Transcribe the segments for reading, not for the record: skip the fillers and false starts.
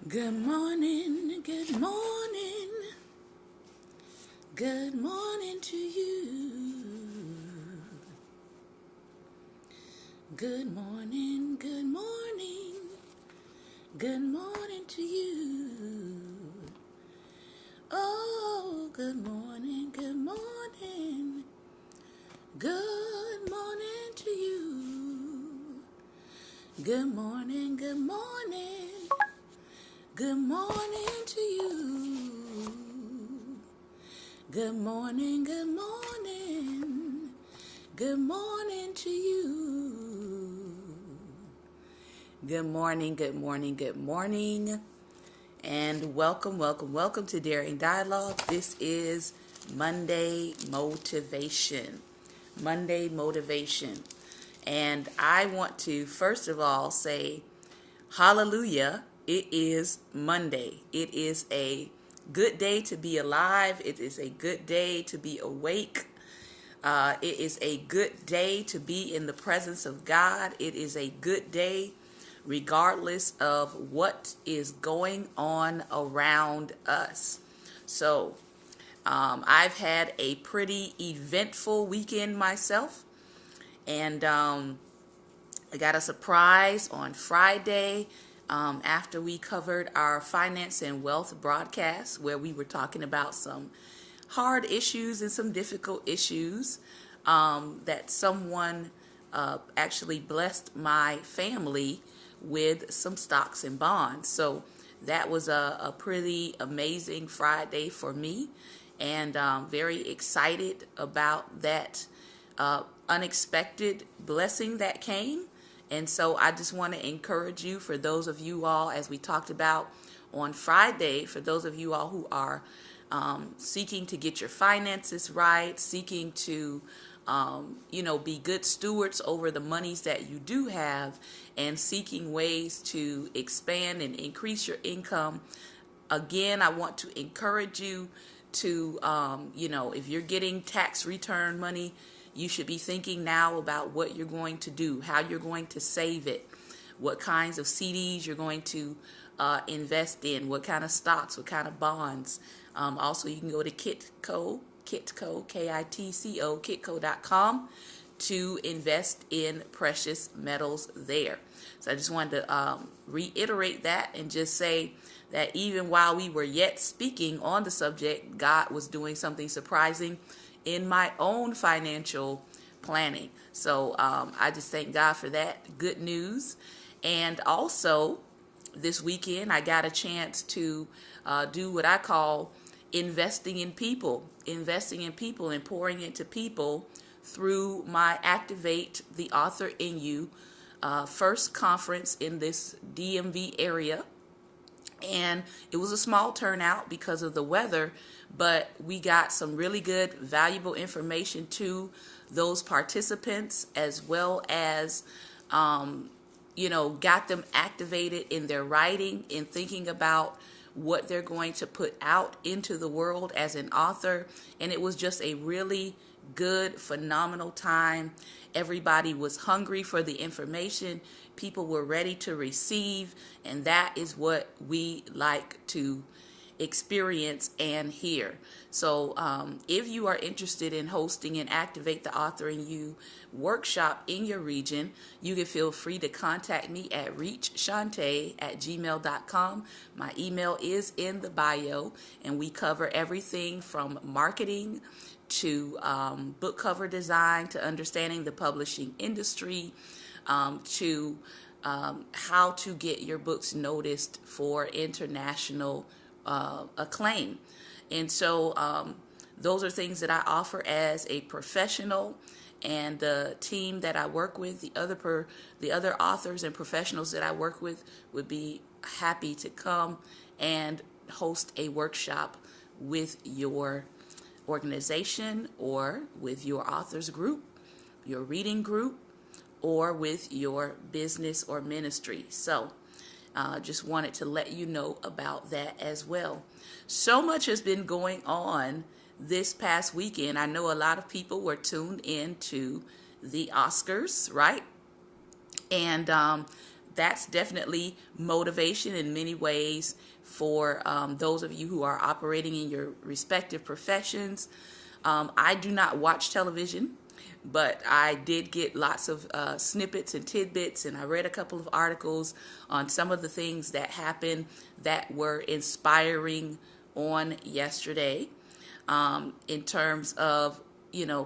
Good morning, good morning, good morning to you. Good morning, good morning, good morning to you. Oh, good morning, good morning, good morning to you. Good morning, good morning, good morning to you. Good morning, good morning, good morning to you. Good morning, good morning, good morning, and welcome to Daring Dialogue. This is Monday Motivation. Monday Motivation. And I want to first of all say, hallelujah, it is Monday. It is a good day to be alive. It is a good day to be awake. It is a good day to be in the presence of God. It is a good day regardless of what is going on around us. So, I've had a pretty eventful weekend myself, and I got a surprise on Friday after we covered our finance and wealth broadcast, where we were talking about some hard issues and some difficult issues that someone actually blessed my family with some stocks and bonds. So that was a pretty amazing Friday for me, and very excited about that unexpected blessing that came. And so I just want to encourage you, for those of you all, as we talked about on Friday, for those of you all who are seeking to get your finances right, seeking to be good stewards over the monies that you do have, and seeking ways to expand and increase your income. Again, I want to encourage you to, if you're getting tax return money, you should be thinking now about what you're going to do, how you're going to save it, what kinds of CDs you're going to invest in, what kind of stocks, what kind of bonds. Also, you can go to Kitco, K-I-T-C-O, Kitco.com to invest in precious metals there. So I just wanted to reiterate that and just say that even while we were yet speaking on the subject, God was doing something surprising in my own financial planning. So I just thank God for that good news. And also, this weekend, I got a chance to do what I call investing in people and pouring into people through my Activate the Author in You first conference in this DMV area. And it was a small turnout because of the weather, but we got some really good, valuable information to those participants, as well as got them activated in their writing, in thinking about what they're going to put out into the world as an author. And it was just a really good, phenomenal time. Everybody was hungry for the information. People were ready to receive, and that is what we like to experience and hear. So if you are interested in hosting an Activate the Author in You workshop in your region, you can feel free to contact me at reachshante@gmail.com. My email is in the bio, and we cover everything from marketing to book cover design, to understanding the publishing industry, to how to get your books noticed for international acclaim. And so those are things that I offer as a professional, and the team that I work with, the other authors and professionals that I work with, would be happy to come and host a workshop with your organization, or with your authors group, your reading group, or with your business or ministry. So just wanted to let you know about that as well. So much has been going on this past weekend. I know a lot of people were tuned in to the Oscars, right? And that's definitely motivation in many ways for those of you who are operating in your respective professions. I do not watch television, but I did get lots of snippets and tidbits, and I read a couple of articles on some of the things that happened that were inspiring on yesterday, in terms of,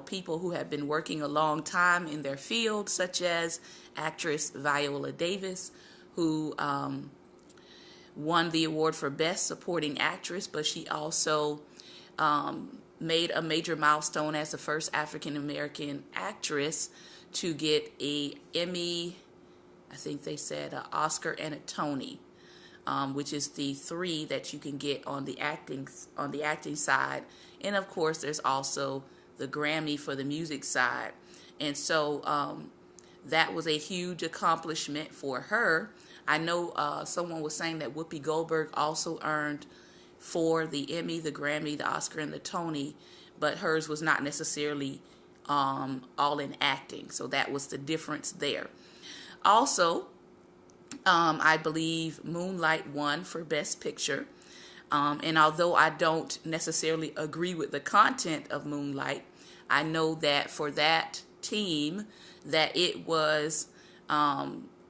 people who have been working a long time in their field, such as actress Viola Davis, who won the award for Best Supporting Actress, but she also made a major milestone as the first African American actress to get a Emmy, I think they said an Oscar and a Tony, which is the 3 that you can get on the acting side. And of course, there's also the Grammy for the music side. And so that was a huge accomplishment for her. I know someone was saying that Whoopi Goldberg also earned for the Emmy, the Grammy, the Oscar, and the Tony, but hers was not necessarily all in acting. So that was the difference there. Also, I believe Moonlight won for Best Picture. And although I don't necessarily agree with the content of Moonlight, I know that for that team, that it was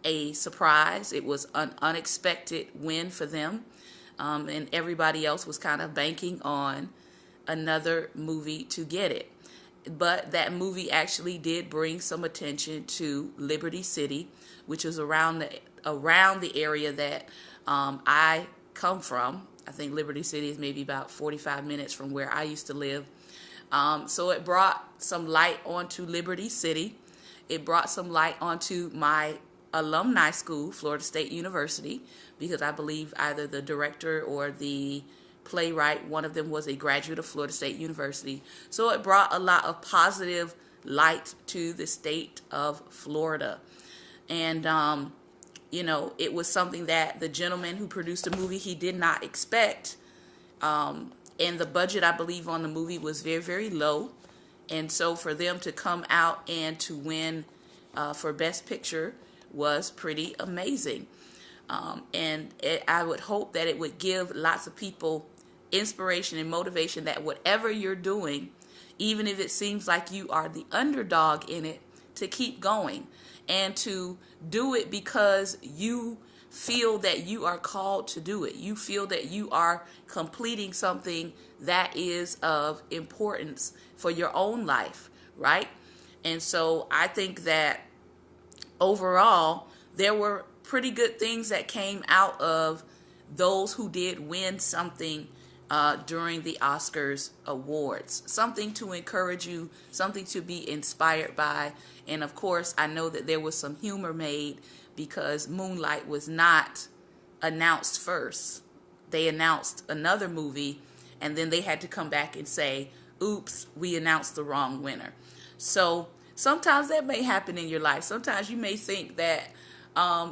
a surprise. It was an unexpected win for them. And everybody else was kind of banking on another movie to get it. But that movie actually did bring some attention to Liberty City, which is around the area that I come from. I think Liberty City is maybe about 45 minutes from where I used to live. So it brought some light onto Liberty City. It brought some light onto my alumni school, Florida State University, because I believe either the director or the playwright, one of them was a graduate of Florida State University. So it brought a lot of positive light to the state of Florida. And, it was something that the gentleman who produced the movie, he did not expect. And the budget, I believe, on the movie was very, very low. And so for them to come out and to win for Best Picture was pretty amazing. I would hope that it would give lots of people inspiration and motivation that whatever you're doing, even if it seems like you are the underdog in it, to keep going and to do it because you feel that you are called to do it. You feel that you are completing something that is of importance for your own life, right? And so I think that overall, there were pretty good things that came out of those who did win something during the Oscars awards. Something to encourage you, something to be inspired by. And of course, I know that there was some humor made because Moonlight was not announced first. They announced another movie, and then they had to come back and say, oops, we announced the wrong winner. So sometimes that may happen in your life. Sometimes you may think that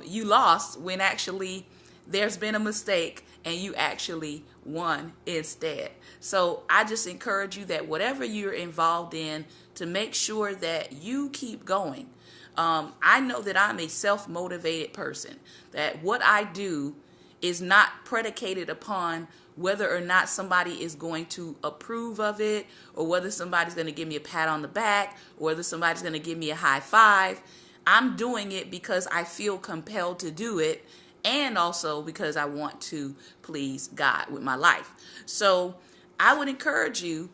you lost when actually there's been a mistake and you actually won instead. So I just encourage you that whatever you're involved in, to make sure that you keep going. I know that I'm a self-motivated person, that what I do is not predicated upon whether or not somebody is going to approve of it, or whether somebody's going to give me a pat on the back, or whether somebody's going to give me a high five. I'm doing it because I feel compelled to do it, and also because I want to please God with my life. So I would encourage you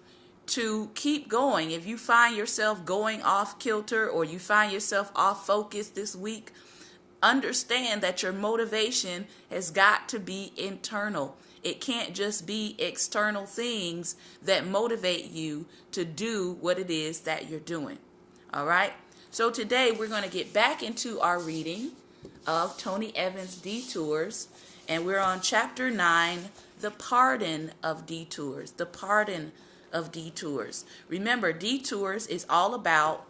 to keep going. If you find yourself going off kilter, or you find yourself off focus this week, understand that your motivation has got to be internal. It can't just be external things that motivate you to do what it is that you're doing. All right? So today we're going to get back into our reading of Tony Evans' Detours, and we're on chapter 9, The Pardon of Detours. The Pardon of Detours. Remember, Detours is all about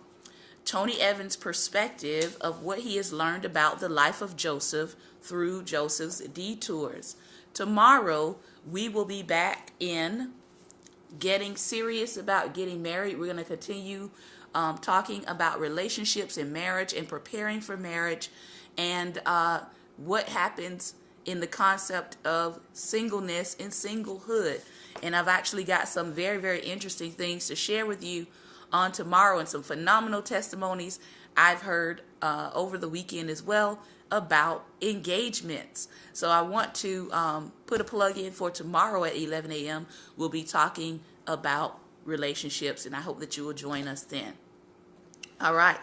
Tony Evans' perspective of what he has learned about the life of Joseph through Joseph's detours. Tomorrow, we will be back in getting serious about getting married. We're going to continue talking about relationships and marriage and preparing for marriage. And what happens in the concept of singleness and singlehood. And I've actually got some very, very interesting things to share with you on tomorrow, and some phenomenal testimonies I've heard over the weekend as well about engagements. So I want to put a plug in for tomorrow at 11 a.m. We'll be talking about relationships, and I hope that you will join us then. All right,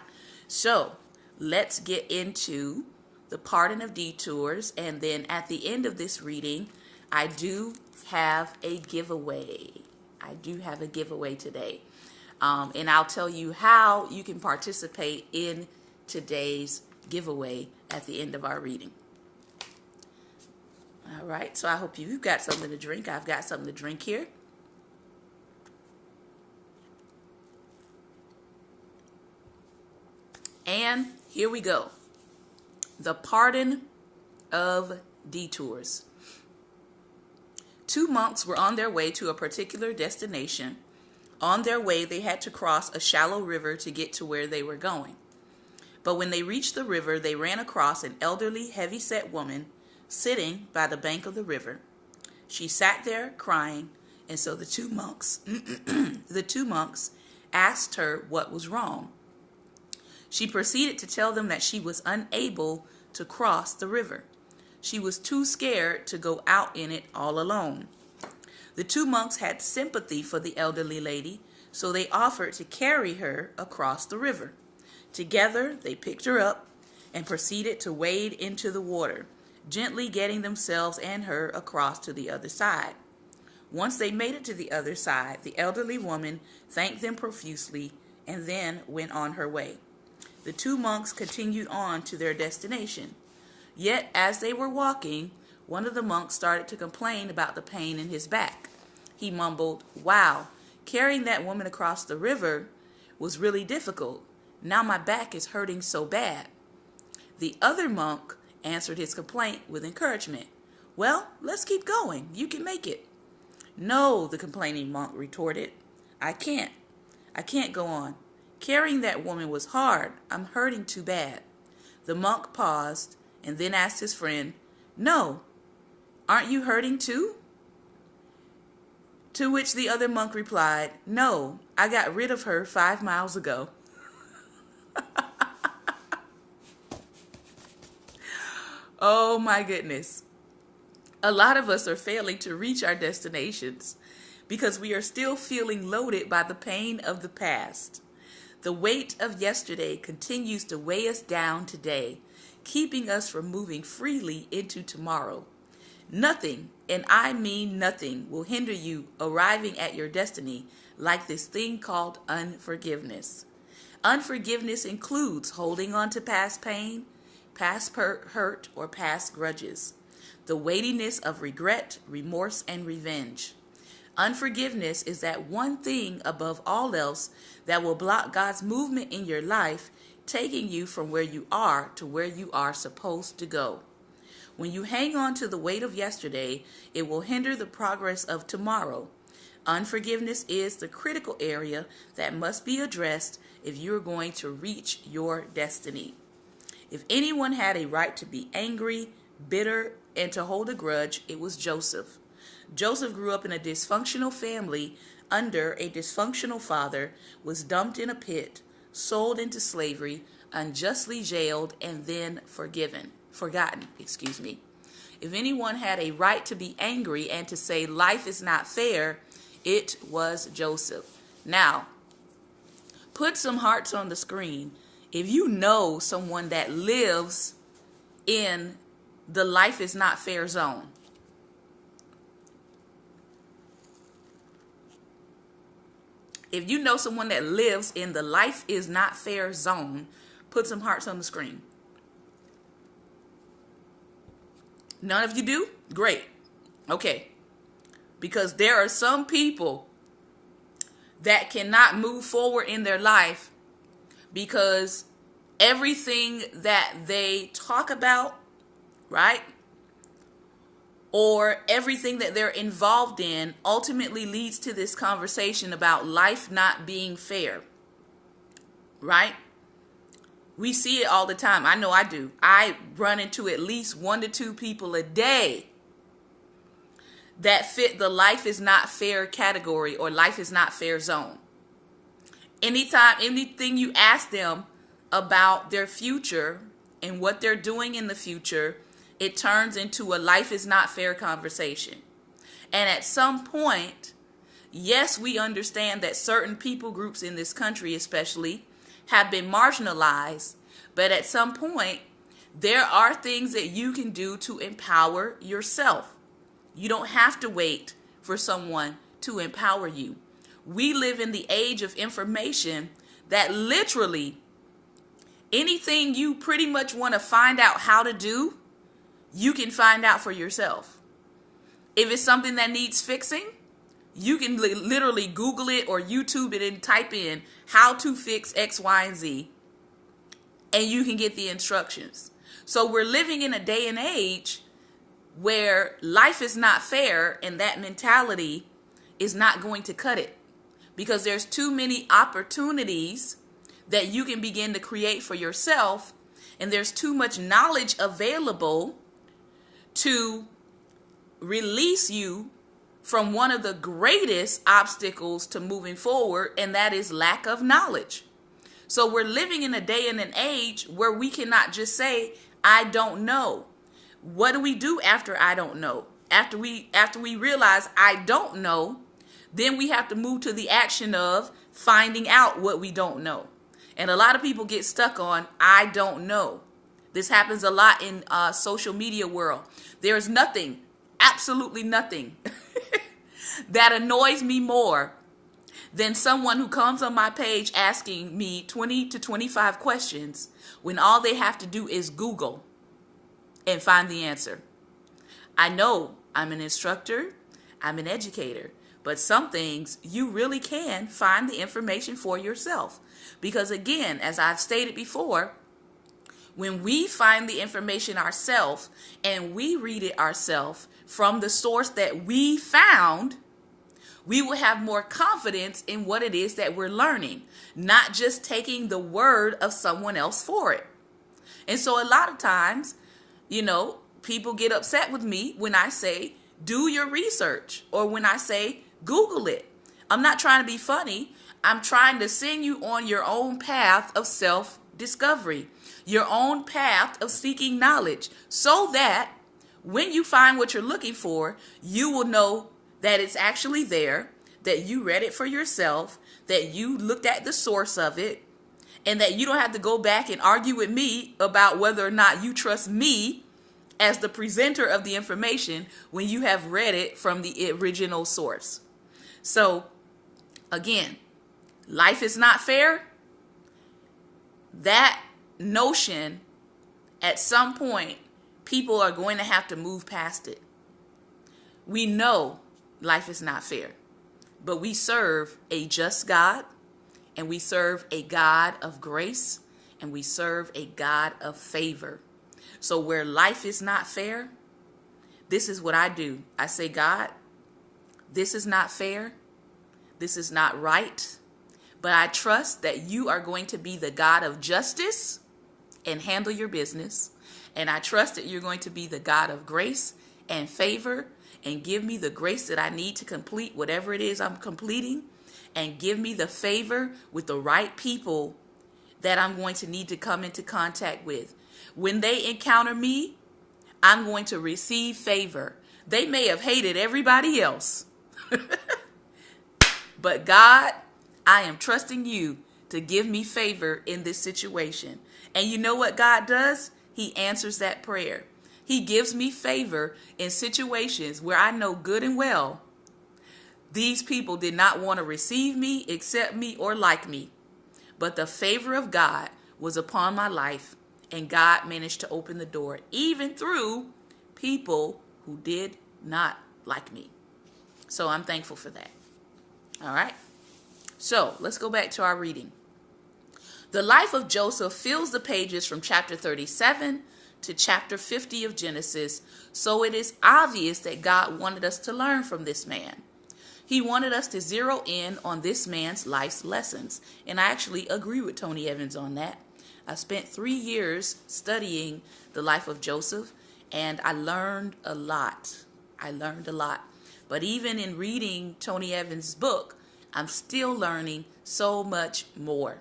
so let's get into the pardon of detours, and then at the end of this reading, I do have a giveaway. I do have a giveaway today, and I'll tell you how you can participate in today's giveaway at the end of our reading. All right, so I hope you've got something to drink. I've got something to drink here. And here we go. The pardon of detours. 2 monks were on their way to a particular destination. On their way, they had to cross a shallow river to get to where they were going. But when they reached the river, they ran across an elderly, heavy-set woman sitting by the bank of the river. She sat there crying, and so the two monks asked her what was wrong. She proceeded to tell them that she was unable to cross the river. She was too scared to go out in it all alone. The two monks had sympathy for the elderly lady, so they offered to carry her across the river. Together, they picked her up and proceeded to wade into the water, gently getting themselves and her across to the other side. Once they made it to the other side, the elderly woman thanked them profusely and then went on her way. The two monks continued on to their destination. Yet, as they were walking, one of the monks started to complain about the pain in his back. He mumbled, "Wow, carrying that woman across the river was really difficult. Now my back is hurting so bad." The other monk answered his complaint with encouragement. "Well, let's keep going. You can make it." "No," the complaining monk retorted. I can't go on. Carrying that woman was hard. I'm hurting too bad." The monk paused and then asked his friend, "No, aren't you hurting too?" To which the other monk replied, "No, I got rid of her 5 miles ago." Oh my goodness. A lot of us are failing to reach our destinations because we are still feeling loaded by the pain of the past. The weight of yesterday continues to weigh us down today, keeping us from moving freely into tomorrow. Nothing, and I mean nothing, will hinder you arriving at your destiny like this thing called unforgiveness. Unforgiveness includes holding on to past pain, past hurt, or past grudges, the weightiness of regret, remorse, and revenge. Unforgiveness is that one thing above all else that will block God's movement in your life, taking you from where you are to where you are supposed to go. When you hang on to the weight of yesterday, it will hinder the progress of tomorrow. Unforgiveness is the critical area that must be addressed if you're going to reach your destiny. If anyone had a right to be angry, bitter, and to hold a grudge, it was Joseph. Joseph grew up in a dysfunctional family under a dysfunctional father, was dumped in a pit, sold into slavery, unjustly jailed, and then forgotten. If anyone had a right to be angry and to say life is not fair, it was Joseph. Now, put some hearts on the screen if you know someone that lives in the life is not fair zone. If you know someone that lives in the life is not fair zone, put some hearts on the screen. None of you do? Great. Okay. Because there are some people that cannot move forward in their life because everything that they talk about, right, or everything that they're involved in ultimately leads to this conversation about life not being fair, right? We see it all the time. I know I do. I run into at least 1 to 2 people a day that fit the life is not fair category or life is not fair zone. Anytime, anything you ask them about their future and what they're doing in the future, it turns into a life is not fair conversation. And at some point, yes, we understand that certain people groups in this country especially have been marginalized, but at some point, there are things that you can do to empower yourself. You don't have to wait for someone to empower you. We live in the age of information that literally anything you pretty much want to find out how to do, you can find out for yourself. If it's something that needs fixing, you can literally Google it or YouTube it and type in how to fix X, Y, and Z, and you can get the instructions. So we're living in a day and age where life is not fair, and that mentality is not going to cut it, because there's too many opportunities that you can begin to create for yourself, and there's too much knowledge available to release you from one of the greatest obstacles to moving forward, and that is lack of knowledge. So we're living in a day and an age where we cannot just say, I don't know. What do we do after I don't know? After we realize I don't know, then we have to move to the action of finding out what we don't know. And a lot of people get stuck on, I don't know. This happens a lot in social media world. There is nothing, absolutely nothing that annoys me more than someone who comes on my page asking me 20 to 25 questions when all they have to do is Google and find the answer. I know I'm an instructor, I'm an educator, but some things you really can find the information for yourself. Because again, as I've stated before, when we find the information ourselves and we read it ourselves from the source that we found, we will have more confidence in what it is that we're learning, not just taking the word of someone else for it. And so a lot of times, people get upset with me when I say, do your research, or when I say, Google it. I'm not trying to be funny. I'm trying to send you on your own path of self-discovery, your own path of seeking knowledge, so that when you find what you're looking for, you will know that it's actually there, that you read it for yourself, that you looked at the source of it, and that you don't have to go back and argue with me about whether or not you trust me as the presenter of the information when you have read it from the original source. So, again, life is not fair. That notion, at some point, people are going to have to move past it. We know life is not fair, but we serve a just God, and we serve a God of grace, and we serve a God of favor. So where life is not fair, this is what I do. I say, God, this is not fair. This is not right. But I trust that you are going to be the God of justice and handle your business. And I trust that you're going to be the God of grace and favor, and give me the grace that I need to complete whatever it is I'm completing, and give me the favor with the right people that I'm going to need to come into contact with. When they encounter me, I'm going to receive favor. They may have hated everybody else, but God, I am trusting you to give me favor in this situation. And you know what God does? He answers that prayer. He gives me favor in situations where I know good and well these people did not want to receive me, accept me, or like me. But the favor of God was upon my life, and God managed to open the door, even through people who did not like me. So I'm thankful for that. All right. So let's go back to our reading. The life of Joseph fills the pages from chapter 37 to chapter 50 of Genesis, so it is obvious that God wanted us to learn from this man. He wanted us to zero in on this man's life's lessons, and I actually agree with Tony Evans on that. I spent 3 years studying the life of Joseph, and I learned a lot. But even in reading Tony Evans' book, I'm still learning so much more.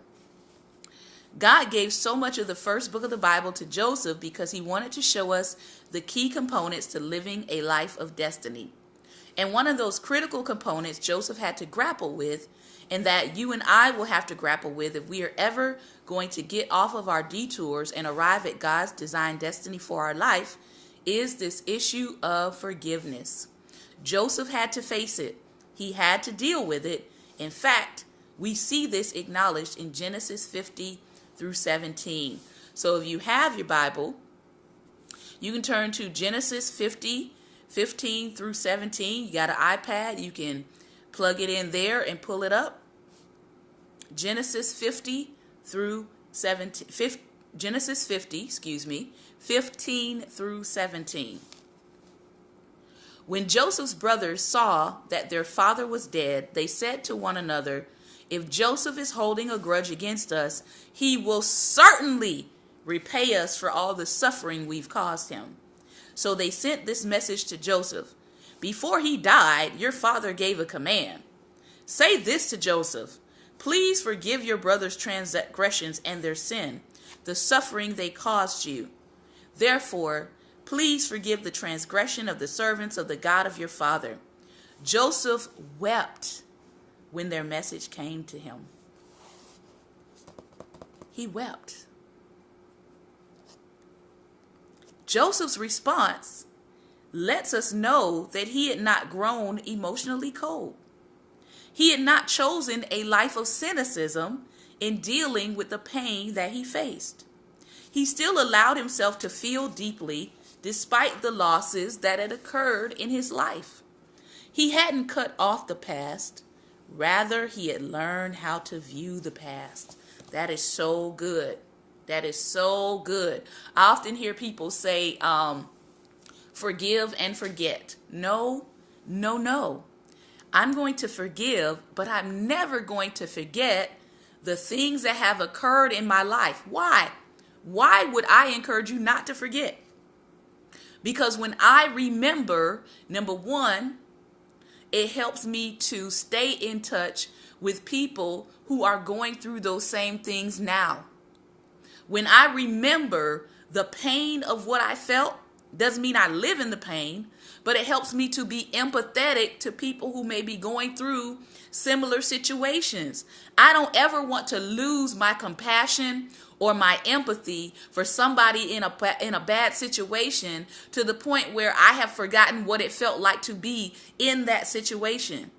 God gave so much of the first book of the Bible to Joseph because he wanted to show us the key components to living a life of destiny. And one of those critical components Joseph had to grapple with, and that you and I will have to grapple with if we are ever going to get off of our detours and arrive at God's designed destiny for our life, is this issue of forgiveness. Joseph had to face it. He had to deal with it. In fact, we see this acknowledged in Genesis 50 through 17. So if you have your Bible, you can turn to Genesis 50, 15 through 17. You got an iPad, you can plug it in there and pull it up. Genesis 50 through 17. Genesis 50, 15 through 17. When Joseph's brothers saw that their father was dead, they said to one another, "If Joseph is holding a grudge against us, he will certainly repay us for all the suffering we've caused him." So they sent this message to Joseph. "Before he died, your father gave a command. Say this to Joseph: please forgive your brother's transgressions and their sin, the suffering they caused you. Therefore, please forgive the transgression of the servants of the God of your father." Joseph wept when their message came to him. He wept. Joseph's response lets us know that he had not grown emotionally cold. He had not chosen a life of cynicism in dealing with the pain that he faced. He still allowed himself to feel deeply despite the losses that had occurred in his life. He hadn't cut off the past. Rather, he had learned how to view the past. That is so good. That is so good. I often hear people say, forgive and forget. No. I'm going to forgive, but I'm never going to forget the things that have occurred in my life. Why? Why would I encourage you not to forget? Because when I remember, number one, it helps me to stay in touch with people who are going through those same things now. When I remember the pain of what I felt, doesn't mean I live in the pain, but it helps me to be empathetic to people who may be going through similar situations. I don't ever want to lose my compassion or my empathy for somebody in a bad situation to the point where I have forgotten what it felt like to be in that situation.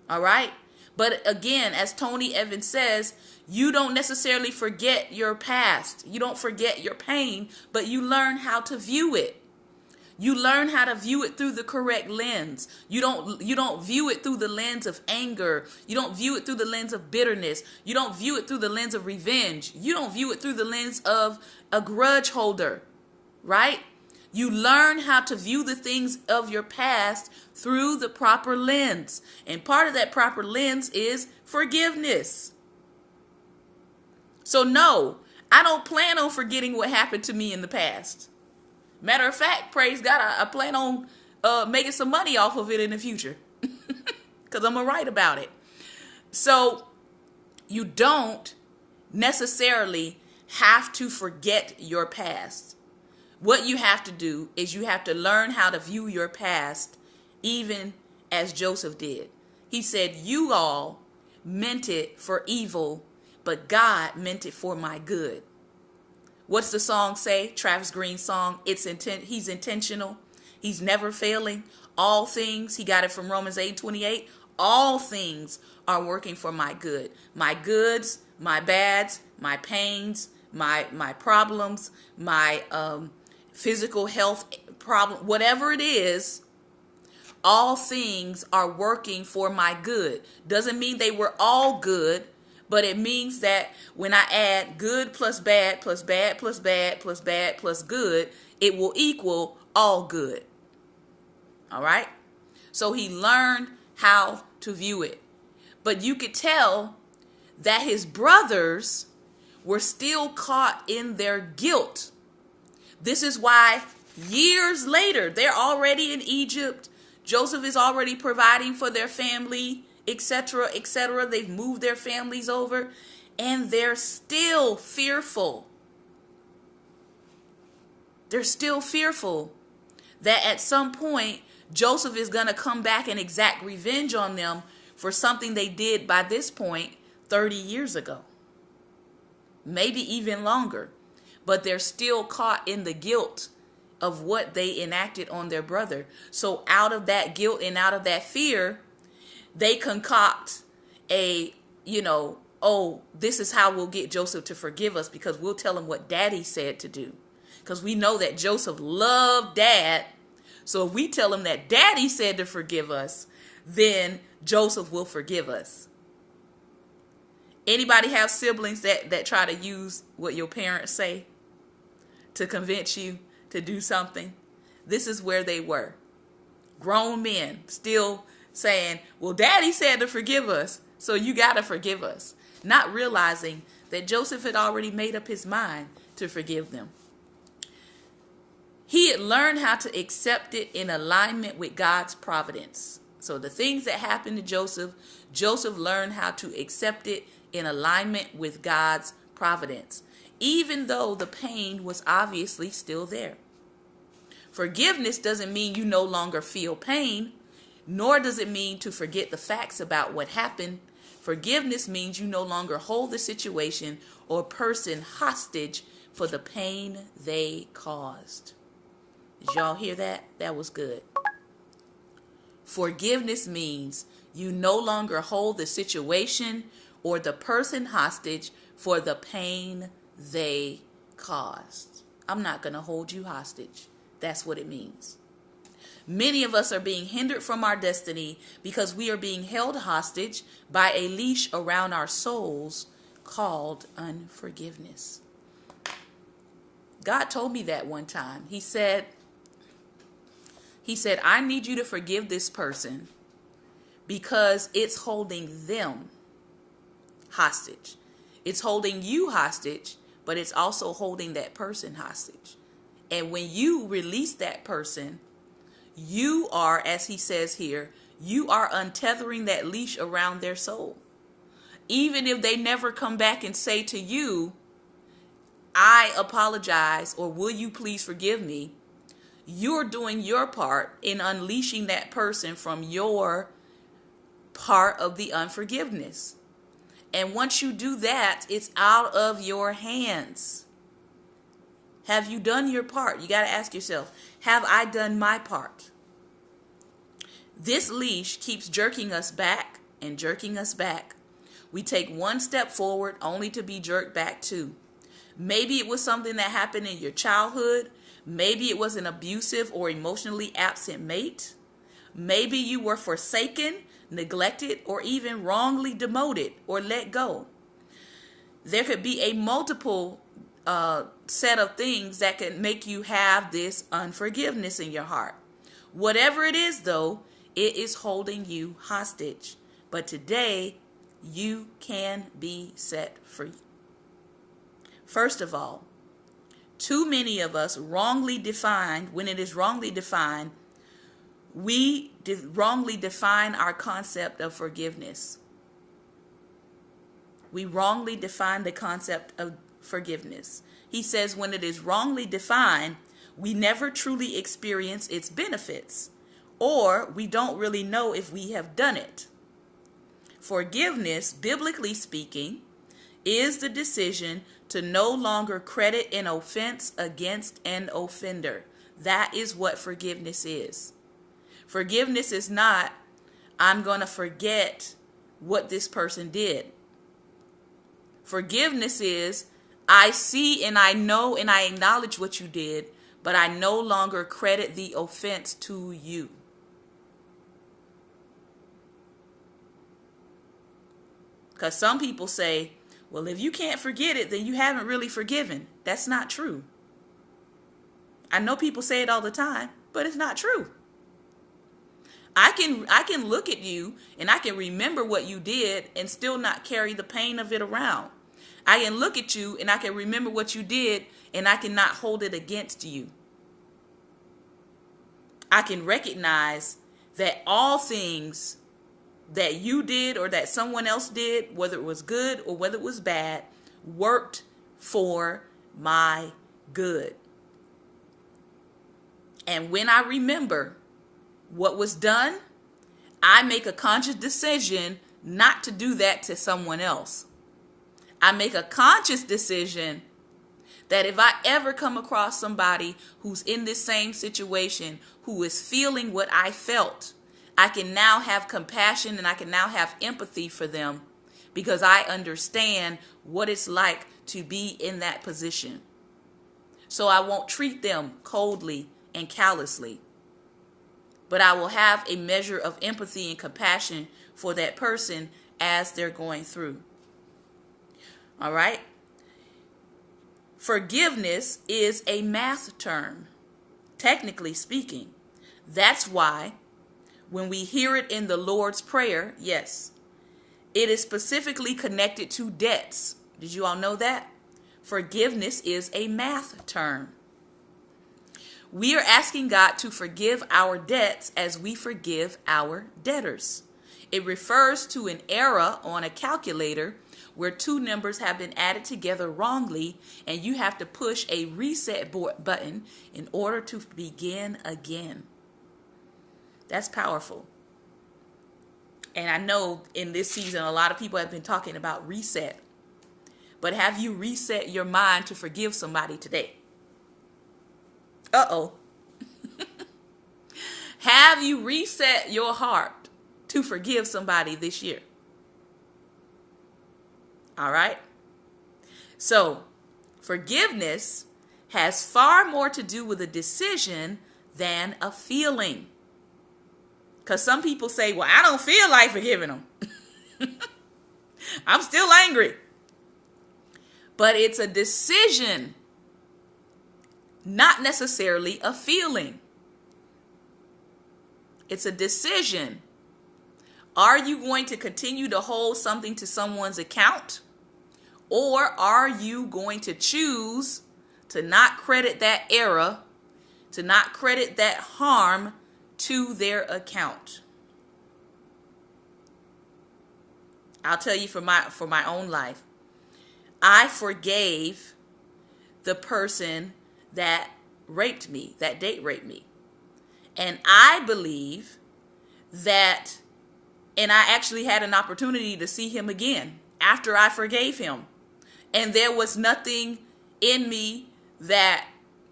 All right? But again, as Tony Evans says, you don't necessarily forget your past. You don't forget your pain, but you learn how to view it. You learn how to view it through the correct lens. You don't view it through the lens of anger. You don't view it through the lens of bitterness. You don't view it through the lens of revenge. You don't view it through the lens of a grudge holder, right? You learn how to view the things of your past through the proper lens. And part of that proper lens is forgiveness. So no, I don't plan on forgetting what happened to me in the past. Matter of fact, praise God, I plan on making some money off of it in the future because I'm going to write about it. So you don't necessarily have to forget your past. What you have to do is you have to learn how to view your past, even as Joseph did. He said, you all meant it for evil, but God meant it for my good. What's the song say? Travis Green's song. He's intentional. He's never failing. All things, he got it from Romans 8:28. All things are working for my good. My goods, my bads, my pains, my problems, my physical health problem, whatever it is, all things are working for my good. Doesn't mean they were all good, but it means that when I add good plus bad plus bad plus bad plus bad plus good, it will equal all good. All right? So he learned how to view it. But you could tell that his brothers were still caught in their guilt. This is why years later, they're already in Egypt. Joseph is already providing for their family, etc., etc. They've moved their families over, and they're still fearful. They're still fearful that at some point, Joseph is going to come back and exact revenge on them for something they did by this point 30 years ago. Maybe even longer. But they're still caught in the guilt of what they enacted on their brother. So out of that guilt and out of that fear, they concoct oh, this is how we'll get Joseph to forgive us, because we'll tell him what daddy said to do. Because we know that Joseph loved dad. So if we tell him that daddy said to forgive us, then Joseph will forgive us. Anybody have siblings that try to use what your parents say to convince you to do something? This is where they were. Grown men still saying, well, daddy said to forgive us, so you got to forgive us. Not realizing that Joseph had already made up his mind to forgive them. He had learned how to accept it in alignment with God's providence. So the things that happened to Joseph, Joseph learned how to accept it in alignment with God's providence, even though the pain was obviously still there. Forgiveness doesn't mean you no longer feel pain, nor does it mean to forget the facts about what happened. Forgiveness means you no longer hold the situation or person hostage for the pain they caused. Did y'all hear that? That was good. Forgiveness means you no longer hold the situation or the person hostage for the pain they caused. I'm not going to hold you hostage. That's what it means. Many of us are being hindered from our destiny because we are being held hostage by a leash around our souls called unforgiveness. God told me that one time. He said, I need you to forgive this person because it's holding them hostage. It's holding you hostage, but it's also holding that person hostage. And when you release that person, you are, as he says here, you are untethering that leash around their soul. Even if they never come back and say to you, I apologize, or will you please forgive me? You're doing your part in unleashing that person from your part of the unforgiveness. And once you do that, it's out of your hands. Have you done your part? You got to ask yourself, have I done my part? This leash keeps jerking us back and jerking us back. We take one step forward only to be jerked back too. Maybe it was something that happened in your childhood. Maybe it was an abusive or emotionally absent mate. Maybe you were forsaken, neglected, or even wrongly demoted or let go. There could be a multiple set of things that can make you have this unforgiveness in your heart. Whatever it is, though, it is holding you hostage. But today, you can be set free. First of all, too many of us wrongly defined, when it is wrongly defined, we wrongly define our concept of forgiveness. We wrongly define the concept of forgiveness. He says when it is wrongly defined, we never truly experience its benefits, or we don't really know if we have done it. Forgiveness, biblically speaking, is the decision to no longer credit an offense against an offender. That is what forgiveness is. Forgiveness is not, I'm going to forget what this person did. Forgiveness is, I see and I know and I acknowledge what you did, but I no longer credit the offense to you. Because some people say, well, if you can't forget it, then you haven't really forgiven. That's not true. I know people say it all the time, but it's not true. I can look at you and I can remember what you did and still not carry the pain of it around. I can look at you and I can remember what you did, and I cannot hold it against you. I can recognize that all things that you did or that someone else did, whether it was good or whether it was bad, worked for my good. And when I remember what was done, I make a conscious decision not to do that to someone else. I make a conscious decision that if I ever come across somebody who's in this same situation, who is feeling what I felt, I can now have compassion and I can now have empathy for them because I understand what it's like to be in that position. So I won't treat them coldly and callously, but I will have a measure of empathy and compassion for that person as they're going through. All right? Forgiveness is a math term, technically speaking. That's why when we hear it in the Lord's Prayer, yes, it is specifically connected to debts. Did you all know that? Forgiveness is a math term. We are asking God to forgive our debts as we forgive our debtors. It refers to an error on a calculator where two numbers have been added together wrongly, and you have to push a reset button in order to begin again. That's powerful. And I know in this season, a lot of people have been talking about reset. But have you reset your mind to forgive somebody today? Uh-oh. Have you reset your heart to forgive somebody this year? All right? So, forgiveness has far more to do with a decision than a feeling. Because some people say, well, I don't feel like forgiving them. I'm still angry. But it's a decision, not necessarily a feeling. It's a decision. Are you going to continue to hold something to someone's account? Or are you going to choose to not credit that error, to not credit that harm to their account? I'll tell you for my own life. I forgave the person that raped me, that date raped me. And I believe that, and I actually had an opportunity to see him again after I forgave him. And there was nothing in me that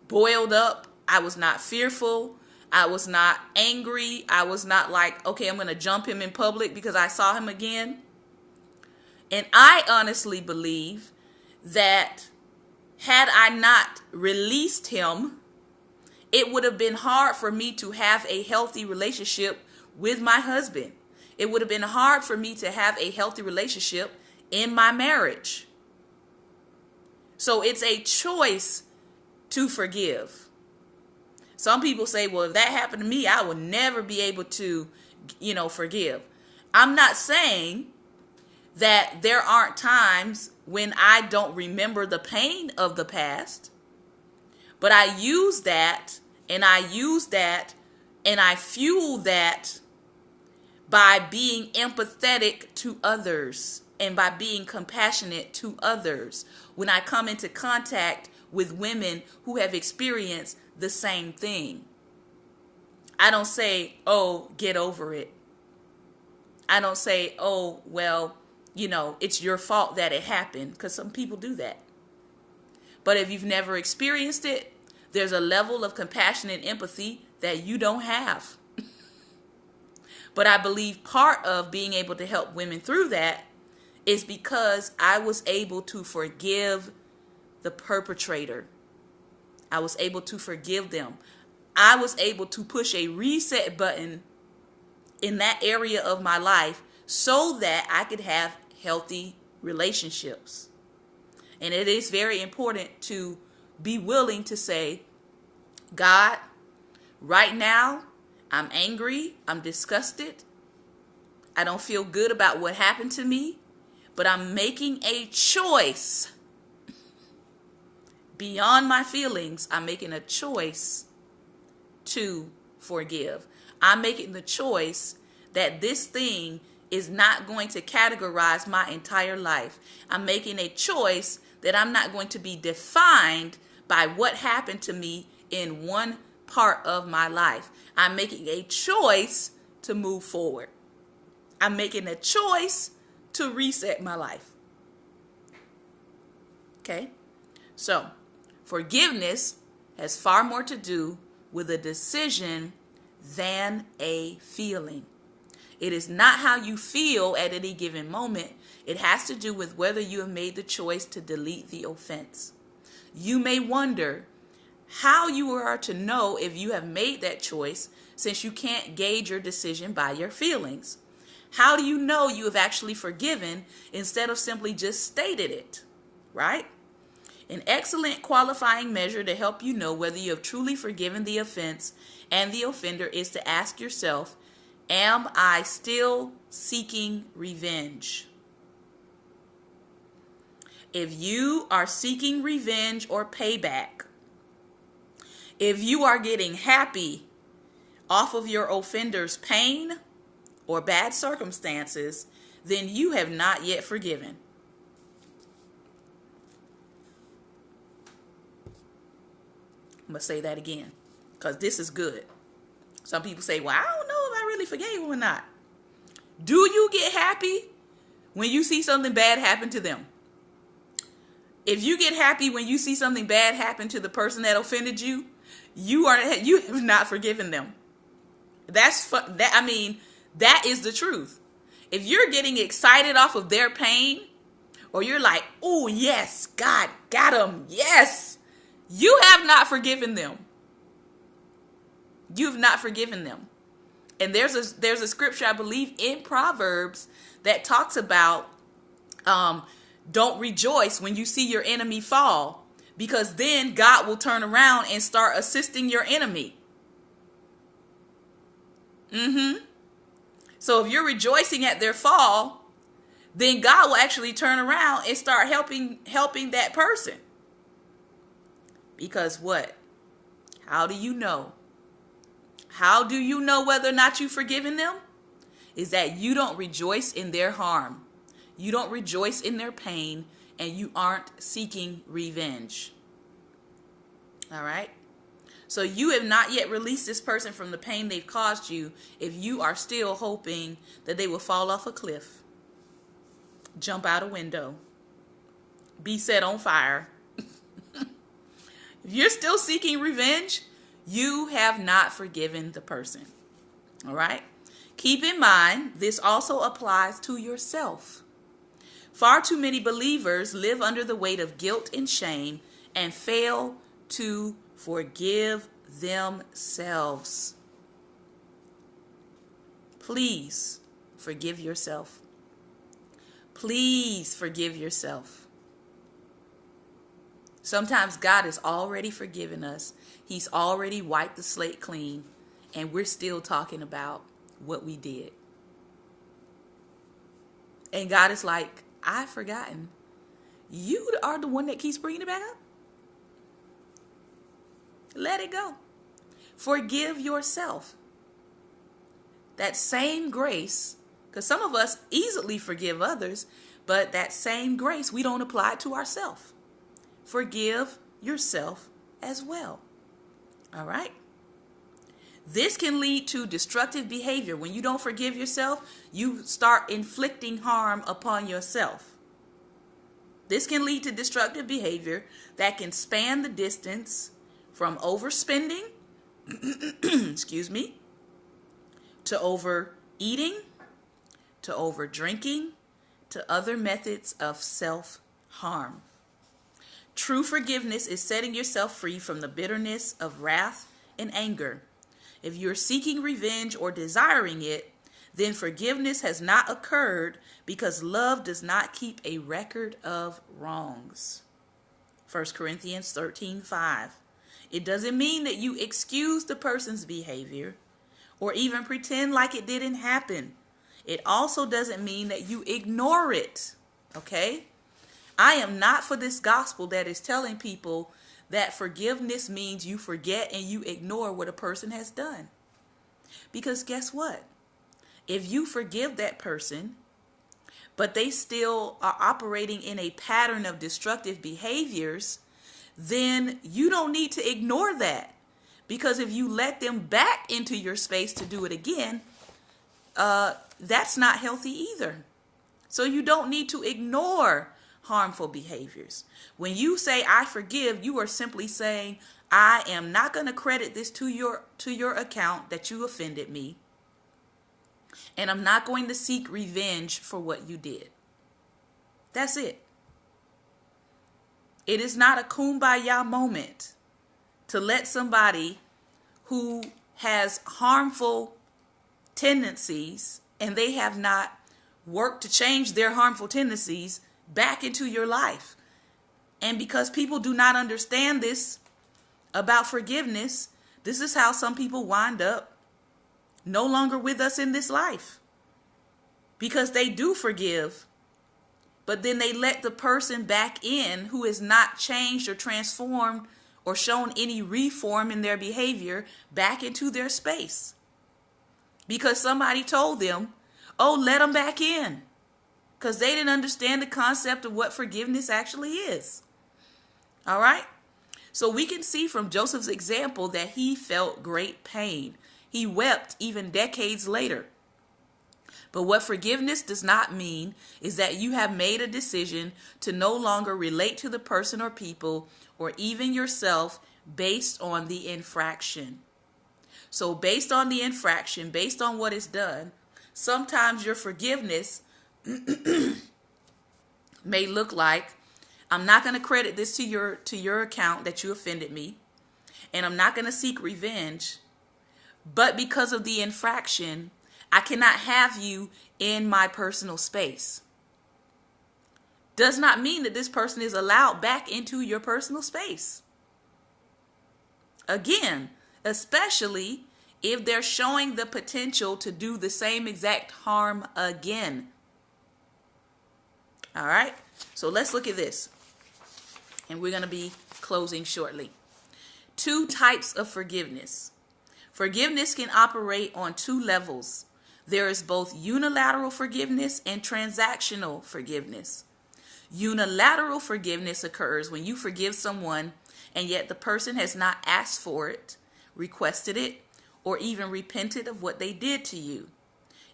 boiled up. I was not fearful. I was not angry. I was not like, okay, I'm going to jump him in public because I saw him again. And I honestly believe that had I not released him, it would have been hard for me to have a healthy relationship with my husband. It would have been hard for me to have a healthy relationship in my marriage. So it's a choice to forgive. Some people say, well, if that happened to me, I will never be able to, forgive. I'm not saying that there aren't times when I don't remember the pain of the past, but I use that and I fuel that by being empathetic to others and by being compassionate to others when I come into contact with women who have experienced the same thing. I don't say, oh, get over it. I don't say, oh, well, it's your fault that it happened, because some people do that. But if you've never experienced it, there's a level of compassion and empathy that you don't have. But I believe part of being able to help women through that is because I was able to forgive the perpetrator. I was able to forgive them. I was able to push a reset button in that area of my life so that I could have healthy relationships. And it is very important to be willing to say, God, right now, I'm angry, I'm disgusted, I don't feel good about what happened to me, but I'm making a choice beyond my feelings. I'm making a choice to forgive. I'm making the choice that this thing is not going to categorize my entire life. I'm making a choice that I'm not going to be defined by what happened to me in one part of my life. I'm making a choice to move forward. I'm making a choice to reset my life. Okay? So, forgiveness has far more to do with a decision than a feeling. It is not how you feel at any given moment. It has to do with whether you have made the choice to delete the offense. You may wonder how you are to know if you have made that choice, since you can't gauge your decision by your feelings. How do you know you have actually forgiven instead of simply just stated it, right? An excellent qualifying measure to help you know whether you have truly forgiven the offense and the offender is to ask yourself, am I still seeking revenge? If you are seeking revenge or payback, if you are getting happy off of your offender's pain or bad circumstances, then you have not yet forgiven. I'm going to say that again because this is good. Some people say, well, I don't know if I really forgave him or not. Do you get happy when you see something bad happen to them? If you get happy when you see something bad happen to the person that offended you, you have not forgiven them. That is the truth. If you're getting excited off of their pain, or you're like, oh yes, God got them, yes, you have not forgiven them. You've not forgiven them. And there's a scripture, I believe, in Proverbs that talks about don't rejoice when you see your enemy fall, because then God will turn around and start assisting your enemy. So if you're rejoicing at their fall, then God will actually turn around and start helping that person. Because what? How do you know? How do you know whether or not you've forgiven them? Is that you don't rejoice in their harm. You don't rejoice in their pain, and you aren't seeking revenge. All right? So you have not yet released this person from the pain they've caused you if you are still hoping that they will fall off a cliff, jump out a window, be set on fire. If you're still seeking revenge, you have not forgiven the person. All right? Keep in mind, this also applies to yourself. Far too many believers live under the weight of guilt and shame and fail to forgive themselves. Please forgive yourself. Please forgive yourself. Sometimes God has already forgiven us. He's already wiped the slate clean, and we're still talking about what we did. And God is like, I've forgotten. You are the one that keeps bringing it back up. Let it go. Forgive yourself. That same grace, because some of us easily forgive others, but that same grace we don't apply to ourselves. Forgive yourself as well. All right? This can lead to destructive behavior. When you don't forgive yourself, you start inflicting harm upon yourself. This can lead to destructive behavior that can span the distance from overspending, excuse me, to overeating, to over drinking, to other methods of self-harm. True forgiveness is setting yourself free from the bitterness of wrath and anger. If you're seeking revenge or desiring it, then forgiveness has not occurred because love does not keep a record of wrongs. 1 Corinthians 13:5. It doesn't mean that you excuse the person's behavior or even pretend like it didn't happen. It also doesn't mean that you ignore it. Okay? I am not for this gospel that is telling people that forgiveness means you forget and you ignore what a person has done. Because guess what? If you forgive that person, but they still are operating in a pattern of destructive behaviors, then you don't need to ignore that. Because if you let them back into your space to do it again, that's not healthy either. So you don't need to ignore harmful behaviors. When you say I forgive, you are simply saying I am not going to credit this to your account that you offended me, and I'm not going to seek revenge for what you did. That's it. It is not a kumbaya moment to let somebody who has harmful tendencies and they have not worked to change their harmful tendencies back into your life. And because people do not understand this about forgiveness, this is how some people wind up no longer with us in this life. Because they do forgive, but then they let the person back in who is not changed or transformed or shown any reform in their behavior back into their space. Because somebody told them, oh, let them back in. Because they didn't understand the concept of what forgiveness actually is. All right? So we can see from Joseph's example that he felt great pain. He wept even decades later. But what forgiveness does not mean is that you have made a decision to no longer relate to the person or people or even yourself based on the infraction. So based on the infraction, based on what is done, sometimes your forgiveness may look like, I'm not going to credit this to your account that you offended me, and I'm not going to seek revenge, but because of the infraction, I cannot have you in my personal space. Does not mean that this person is allowed back into your personal space. Again, especially if they're showing the potential to do the same exact harm again. All right, so let's look at this. And we're going to be closing shortly. 2 types of forgiveness. Forgiveness can operate on 2 levels. There is both unilateral forgiveness and transactional forgiveness. Unilateral forgiveness occurs when you forgive someone and yet the person has not asked for it, requested it, or even repented of what they did to you.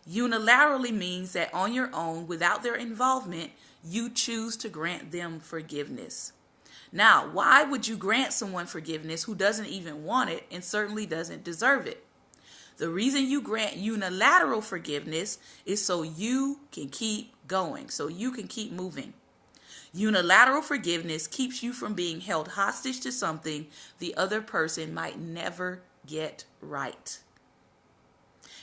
Unilaterally means that on your own, without their involvement, you choose to grant them forgiveness. Now, why would you grant someone forgiveness who doesn't even want it and certainly doesn't deserve it? The reason you grant unilateral forgiveness is so you can keep going, so you can keep moving. Unilateral forgiveness keeps you from being held hostage to something the other person might never get right.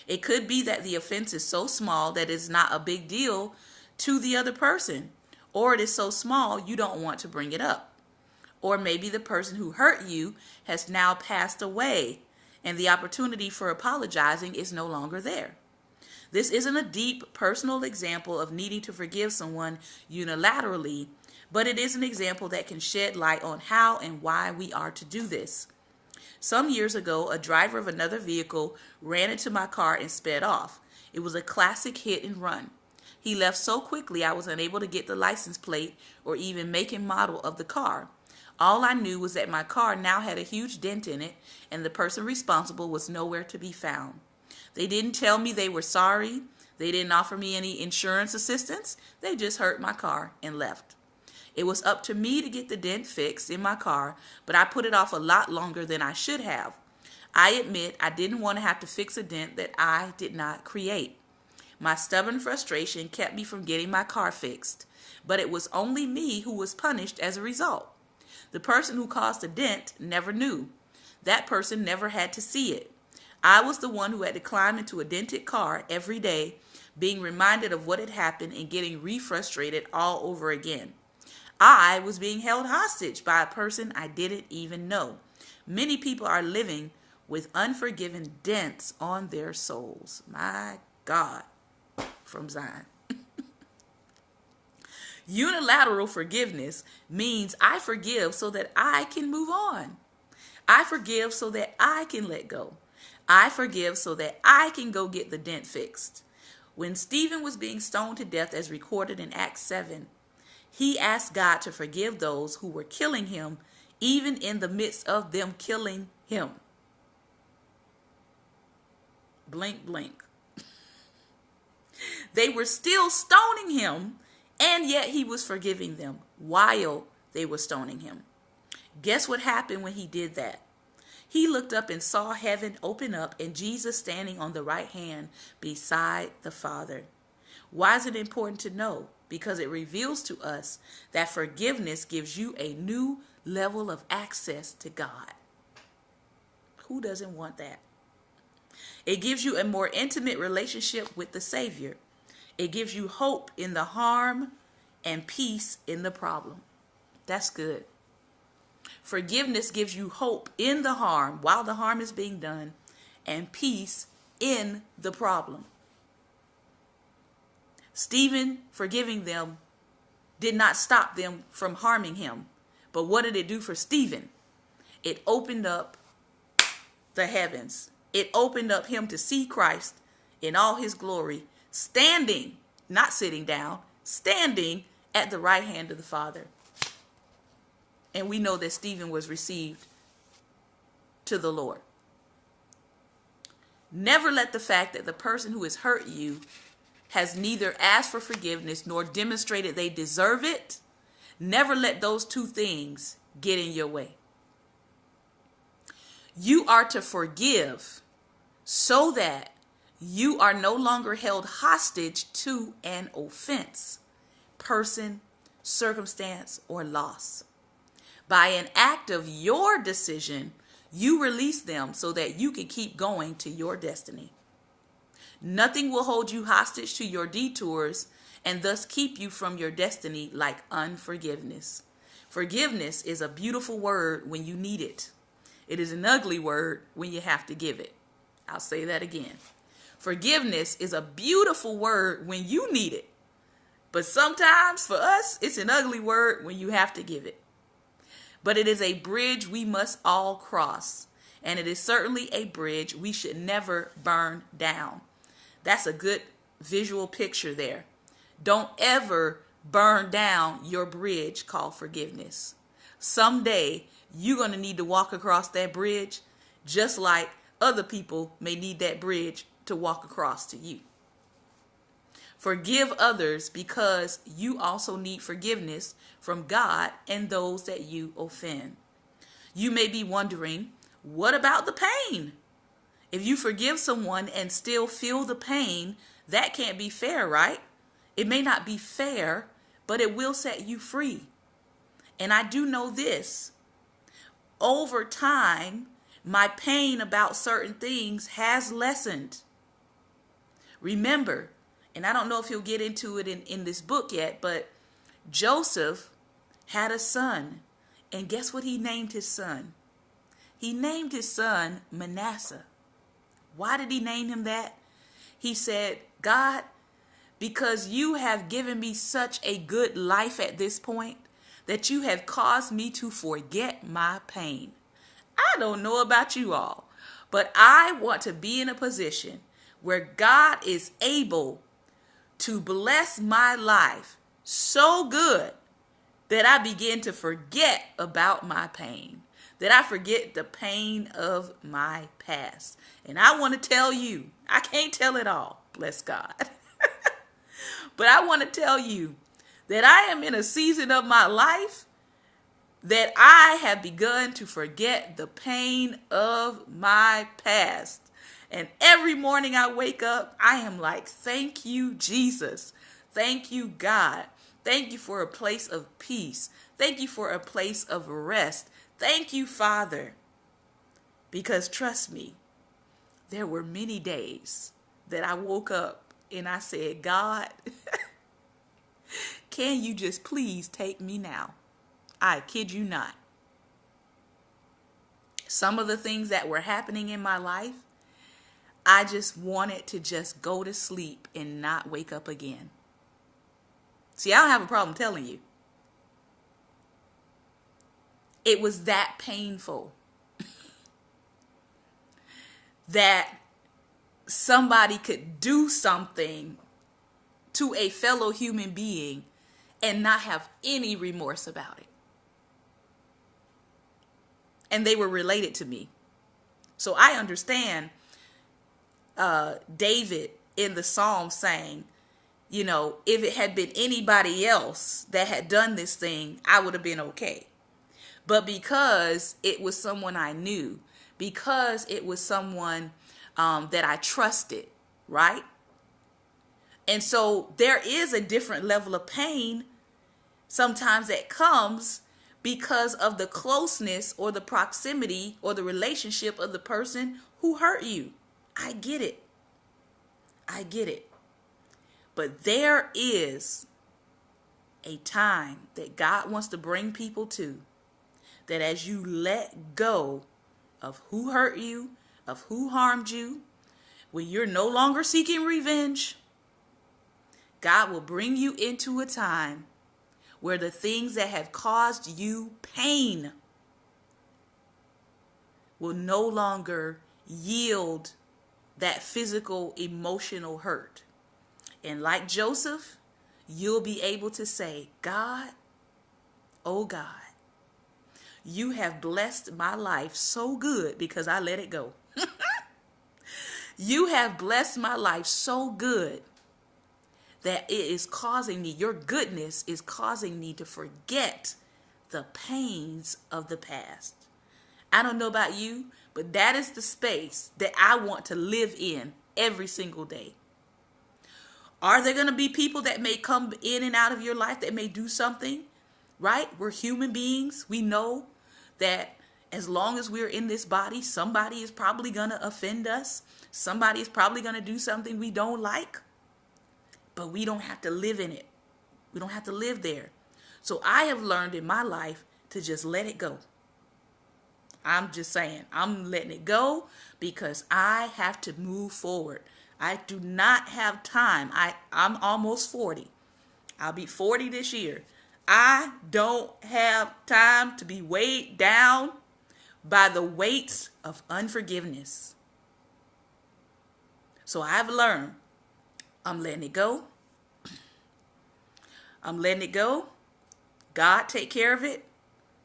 It could be that the offense is so small that it's not a big deal to the other person, or it is so small you don't want to bring it up. Or maybe the person who hurt you has now passed away and the opportunity for apologizing is no longer there. This isn't a deep personal example of needing to forgive someone unilaterally, but it is an example that can shed light on how and why we are to do this. Some years ago, a driver of another vehicle ran into my car and sped off. It was a classic hit and run. He left so quickly I was unable to get the license plate or even make and model of the car. All I knew was that my car now had a huge dent in it and the person responsible was nowhere to be found. They didn't tell me they were sorry. They didn't offer me any insurance assistance. They just hurt my car and left. It was up to me to get the dent fixed in my car, but I put it off a lot longer than I should have. I admit I didn't want to have to fix a dent that I did not create. My stubborn frustration kept me from getting my car fixed, but it was only me who was punished as a result. The person who caused the dent never knew. That person never had to see it. I was the one who had to climb into a dented car every day, being reminded of what had happened and getting re-frustrated all over again. I was being held hostage by a person I didn't even know. Many people are living with unforgiven dents on their souls. My God, from Zion. Unilateral forgiveness means I forgive so that I can move on. I forgive so that I can let go. I forgive so that I can go get the dent fixed. When Stephen was being stoned to death, as recorded in Acts 7, he asked God to forgive those who were killing him, even in the midst of them killing him. Blink, blink. They were still stoning him, and yet he was forgiving them while they were stoning him. Guess what happened when he did that? He looked up and saw heaven open up and Jesus standing on the right hand beside the Father. Why is it important to know? Because it reveals to us that forgiveness gives you a new level of access to God. Who doesn't want that? It gives you a more intimate relationship with the Savior. It gives you hope in the harm and peace in the problem. That's good. Forgiveness gives you hope in the harm while the harm is being done, and peace in the problem. Stephen forgiving them did not stop them from harming him. But what did it do for Stephen? It opened up the heavens. It opened up him to see Christ in all his glory, standing, not sitting down, standing at the right hand of the Father. And we know that Stephen was received to the Lord. Never let the fact that the person who has hurt you has neither asked for forgiveness nor demonstrated they deserve it. Never let those two things get in your way. You are to forgive so that you are no longer held hostage to an offense, person, circumstance, or loss. By an act of your decision, you release them so that you can keep going to your destiny. Nothing will hold you hostage to your detours and thus keep you from your destiny like unforgiveness. Forgiveness is a beautiful word when you need it. It is an ugly word when you have to give it. I'll say that again. Forgiveness is a beautiful word when you need it. But sometimes for us, it's an ugly word when you have to give it. But it is a bridge we must all cross. And it is certainly a bridge we should never burn down. That's a good visual picture there. Don't ever burn down your bridge called forgiveness. Someday you're going to need to walk across that bridge just like other people may need that bridge to walk across to you. Forgive others because you also need forgiveness from God and those that you offend. You may be wondering, what about the pain? If you forgive someone and still feel the pain, that can't be fair, right? It may not be fair, but it will set you free. And I do know this. Over time, my pain about certain things has lessened. Remember, and I don't know if he'll get into it in this book yet, but Joseph had a son. And guess what he named his son? He named his son Manasseh. Why did he name him that? He said, God, because you have given me such a good life at this point, that you have caused me to forget my pain. I don't know about you all, but I want to be in a position where God is able to bless my life so good that I begin to forget about my pain, that I forget the pain of my past. And I want to tell you, I can't tell it all, bless God. But I want to tell you that I am in a season of my life that I have begun to forget the pain of my past. And every morning I wake up, I am like, thank you, Jesus. Thank you, God. Thank you for a place of peace. Thank you for a place of rest. Thank you, Father. Because trust me, there were many days that I woke up and I said, God, can you just please take me now? I kid you not. Some of the things that were happening in my life, I just wanted to just go to sleep and not wake up again. See, I don't have a problem telling you. It was that painful that somebody could do something to a fellow human being and not have any remorse about it. And they were related to me. So I understand David in the Psalm saying, you know, if it had been anybody else that had done this thing, I would have been okay. But because it was someone I knew, because it was someone that I trusted, right? And so there is a different level of pain sometimes that comes because of the closeness or the proximity or the relationship of the person who hurt you. I get it. I get it. But there is a time that God wants to bring people to, that as you let go of who hurt you, of who harmed you, when you're no longer seeking revenge, God will bring you into a time where the things that have caused you pain will no longer yield that physical, emotional hurt. And like Joseph, you'll be able to say, God, oh God, you have blessed my life so good because I let it go. You have blessed my life so good that it is causing me, your goodness is causing me to forget the pains of the past. I don't know about you, but that is the space that I want to live in every single day. Are there going to be people that may come in and out of your life that may do something, right? We're human beings. We know that as long as we're in this body, somebody is probably going to offend us. Somebody is probably going to do something we don't like. But we don't have to live in it. We don't have to live there. So I have learned in my life to just let it go. I'm just saying, I'm letting it go because I have to move forward. I do not have time. I'm almost 40. I'll be 40 this year. I don't have time to be weighed down by the weights of unforgiveness. So I've learned I'm letting it go. I'm letting it go. God take care of it.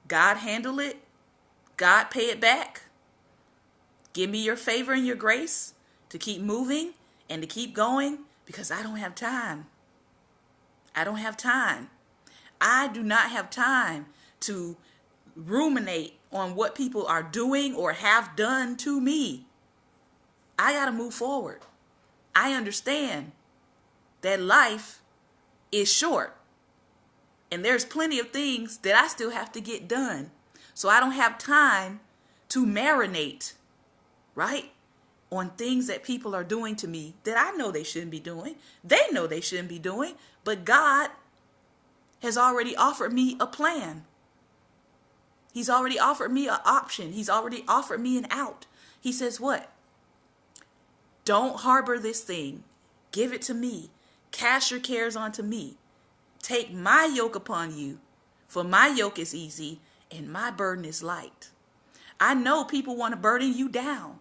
God handle it. God pay it back. Give me your favor and your grace to keep moving and to keep going because I don't have time. I don't have time. I do not have time to ruminate on what people are doing or have done to me. I got to move forward. I understand that life is short and there's plenty of things that I still have to get done. So I don't have time to marinate, right, on things that people are doing to me that I know they shouldn't be doing. They know they shouldn't be doing, but God has already offered me a plan. He's already offered me an option. He's already offered me an out. He says what? Don't harbor this thing. Give it to me. Cast your cares onto me. Take my yoke upon you, for my yoke is easy and my burden is light. I know people want to burden you down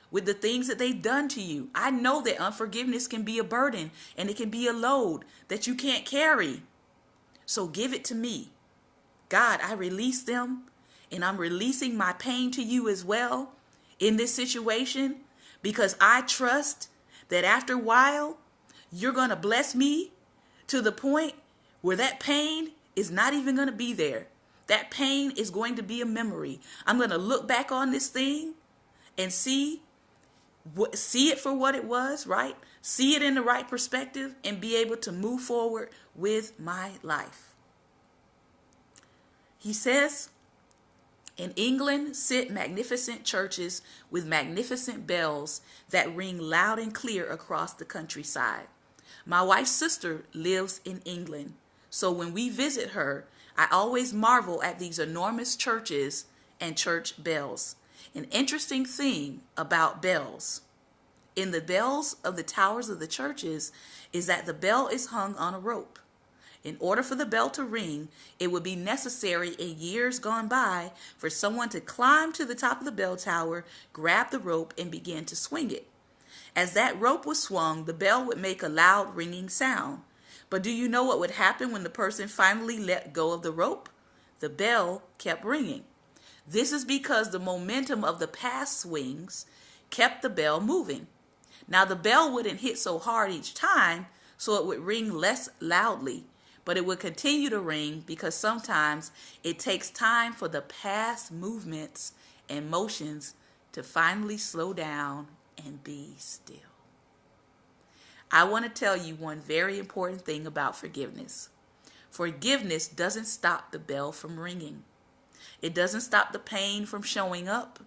with the things that they've done to you. I know that unforgiveness can be a burden and it can be a load that you can't carry. So give it to me. God, I release them and I'm releasing my pain to you as well in this situation because I trust that after a while, you're going to bless me to the point where that pain is not even going to be there. That pain is going to be a memory. I'm going to look back on this thing and see it for what it was, right? See it in the right perspective and be able to move forward with my life. He says, in England sit magnificent churches with magnificent bells that ring loud and clear across the countryside. My wife's sister lives in England, so when we visit her, I always marvel at these enormous churches and church bells. An interesting thing about bells in the bells of the towers of the churches is that the bell is hung on a rope. In order for the bell to ring, it would be necessary in years gone by for someone to climb to the top of the bell tower, grab the rope, and begin to swing it. As that rope was swung, the bell would make a loud ringing sound. But do you know what would happen when the person finally let go of the rope? The bell kept ringing. This is because the momentum of the past swings kept the bell moving. Now the bell wouldn't hit so hard each time, so it would ring less loudly, but it would continue to ring because sometimes it takes time for the past movements and motions to finally slow down and be still. I want to tell you one very important thing about forgiveness. Forgiveness doesn't stop the bell from ringing. It doesn't stop the pain from showing up.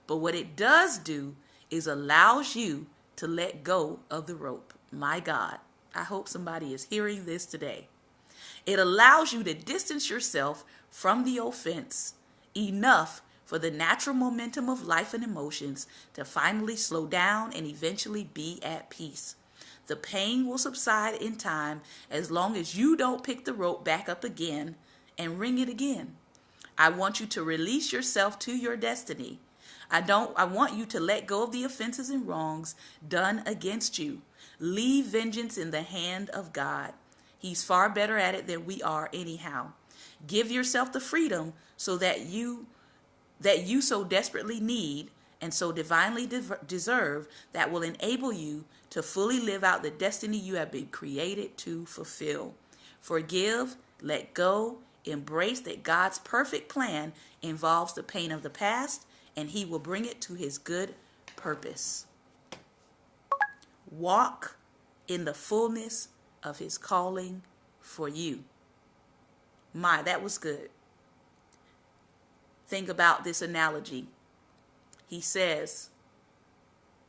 But what it does do is allows you to let go of the rope. My God, I hope somebody is hearing this today. It allows you to distance yourself from the offense enough for the natural momentum of life and emotions to finally slow down and eventually be at peace. The pain will subside in time as long as you don't pick the rope back up again and ring it again. I want you to release yourself to your destiny. I want you to let go of the offenses and wrongs done against you. Leave vengeance in the hand of God. He's far better at it than we are anyhow. Give yourself the freedom so that you so desperately need and so divinely deserve that will enable you to fully live out the destiny you have been created to fulfill. Forgive, let go, embrace that God's perfect plan involves the pain of the past, and He will bring it to His good purpose. Walk in the fullness of His calling for you. My, that was good. Think about this analogy. He says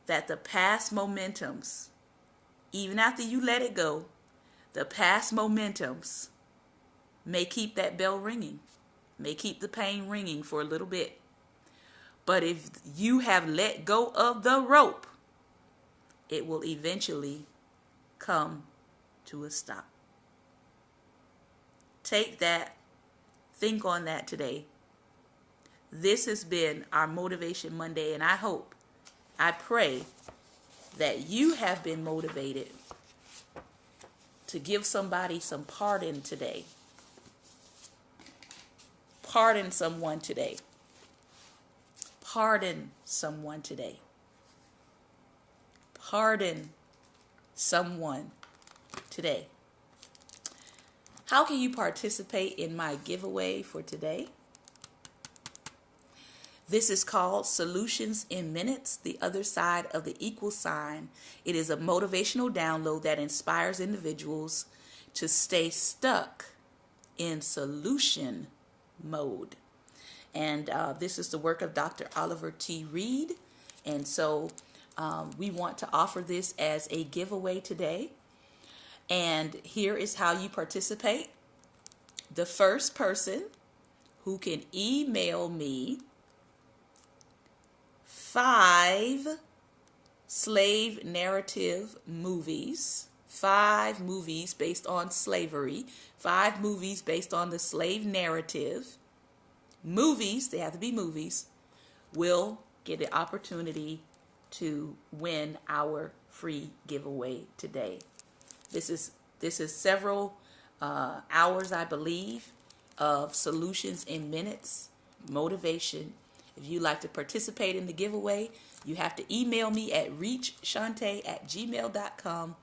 that the past momentums, even after you let it go, the past momentums may keep that bell ringing, may keep the pain ringing for a little bit. But if you have let go of the rope, it will eventually come to a stop. Take that, think on that today. This has been our Motivation Monday, and I pray that you have been motivated to give somebody some pardon today. Pardon someone today. Pardon someone today. Pardon someone today. How can you participate in my giveaway for today? This is called Solutions in Minutes, the Other Side of the Equal Sign. It is a motivational download that inspires individuals to stay stuck in solution mode. And this is the work of Dr. Oliver T. Reed. And so we want to offer this as a giveaway today. And here is how you participate. The first person who can email me 5 slave narrative movies, 5 movies based on slavery, 5 movies based on the slave narrative, movies, they have to be movies, will get the opportunity to win our free giveaway today. This is several hours, I believe, of solutions in minutes, motivation. If you'd like to participate in the giveaway, you have to email me at reachshante@gmail.com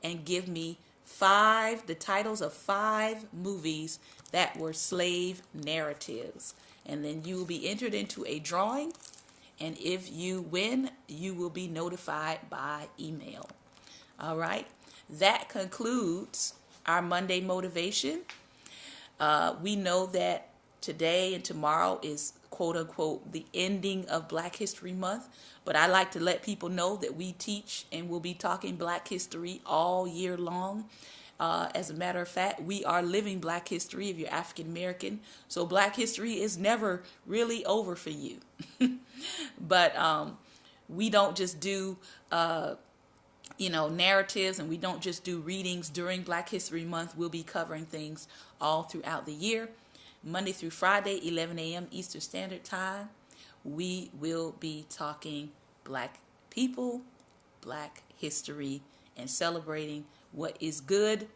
and give me the titles of 5 movies that were slave narratives. And then you will be entered into a drawing. And if you win, you will be notified by email. All right. That concludes our Monday motivation. We know that today and tomorrow is quote unquote the ending of Black History Month, but I like to let people know that we teach and will be talking Black history all year long. As a matter of fact, we are living Black history if you're African American, so Black history is never really over for you. But we don't just do narratives, and we don't just do readings during Black History Month. We'll be covering things all throughout the year. Monday through Friday, 11 a.m. Eastern Standard Time, we will be talking Black people, Black history, and celebrating what is good,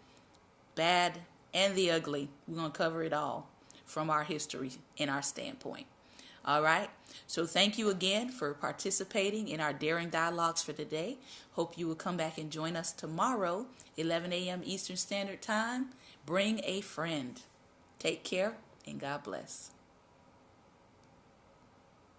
bad, and the ugly. We're going to cover it all from our history and our standpoint. All right. So thank you again for participating in our Daring Dialogues for today. Hope you will come back and join us tomorrow, 11 a.m. Eastern Standard Time. Bring a friend. Take care and God bless.